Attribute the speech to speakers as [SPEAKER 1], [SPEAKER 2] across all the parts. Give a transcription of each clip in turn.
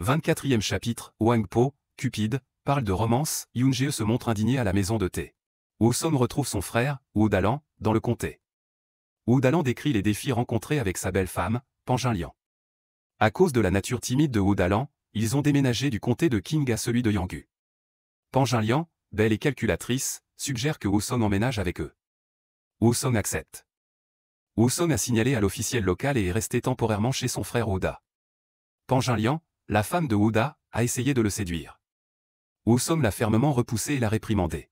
[SPEAKER 1] 24e chapitre, Wang Po, Cupide, parle de romance, Yoon Jae se montre indigné à la maison de thé. Woo Song retrouve son frère, Woo Dalan, dans le comté. Woo Dalan décrit les défis rencontrés avec sa belle-femme, Pan Jinlian. À cause de la nature timide de Woo Dalan, ils ont déménagé du comté de King à celui de Yanggu. Pan Jinlian, belle et calculatrice, suggère que Woo Song emménage avec eux. Woo Song accepte. Woo Song a signalé à l'officiel local et est resté temporairement chez son frère Woo Da. Pan Jinlian, la femme de Woo Da, a essayé de le séduire. Woo Song l'a fermement repoussé et l'a réprimandé.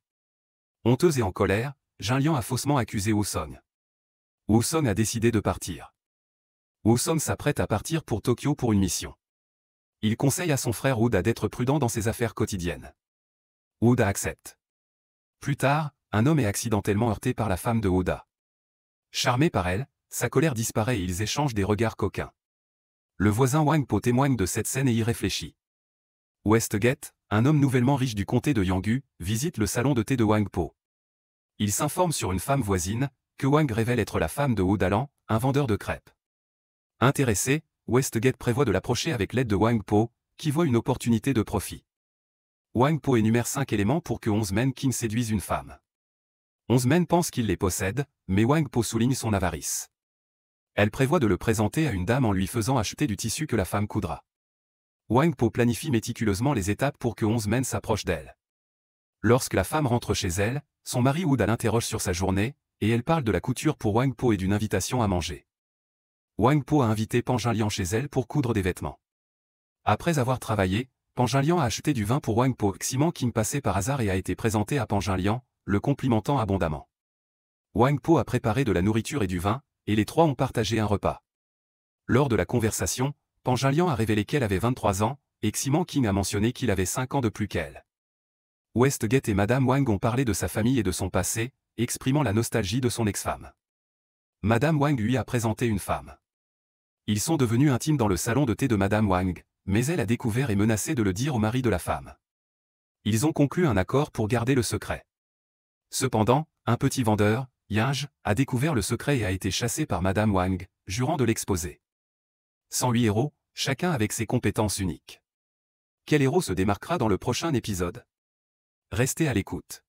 [SPEAKER 1] Honteuse et en colère, Jinlian a faussement accusé Woo Song. Woo Song a décidé de partir. Woo Song s'apprête à partir pour Tokyo pour une mission. Il conseille à son frère Woo Da d'être prudent dans ses affaires quotidiennes. Woo Da accepte. Plus tard, un homme est accidentellement heurté par la femme de Woo Da. Charmé par elle, sa colère disparaît et ils échangent des regards coquins. Le voisin Wang Po témoigne de cette scène et y réfléchit. Westgate, un homme nouvellement riche du comté de Yanggu, visite le salon de thé de Wang Po. Il s'informe sur une femme voisine, que Wang révèle être la femme de Woo Dalan, un vendeur de crêpes. Intéressé, Westgate prévoit de l'approcher avec l'aide de Wang Po, qui voit une opportunité de profit. Wang Po énumère 5 éléments pour que 11 men King séduisent une femme. 11 men pensent qu'il les possède, mais Wang Po souligne son avarice. Elle prévoit de le présenter à une dame en lui faisant acheter du tissu que la femme coudra. Wang Po planifie méticuleusement les étapes pour que 11 men s'approchent d'elle. Lorsque la femme rentre chez elle, son mari Woo Da l'interroge sur sa journée, et elle parle de la couture pour Wang Po et d'une invitation à manger. Wang Po a invité Pan Jinlian chez elle pour coudre des vêtements. Après avoir travaillé, Pan Jinlian a acheté du vin pour Wang Po. Ximan King passait par hasard et a été présenté à Pan Jinlian, le complimentant abondamment. Wang Po a préparé de la nourriture et du vin, et les trois ont partagé un repas. Lors de la conversation, Pan Jinlian a révélé qu'elle avait 23 ans, et Ximan King a mentionné qu'il avait 5 ans de plus qu'elle. Westgate et Madame Wang ont parlé de sa famille et de son passé, exprimant la nostalgie de son ex-femme. Madame Wang lui a présenté une femme. Ils sont devenus intimes dans le salon de thé de Madame Wang, mais elle a découvert et menacé de le dire au mari de la femme. Ils ont conclu un accord pour garder le secret. Cependant, un petit vendeur, Yinj, a découvert le secret et a été chassé par Madame Wang, jurant de l'exposer. 108 héros, chacun avec ses compétences uniques. Quel héros se démarquera dans le prochain épisode? Restez à l'écoute.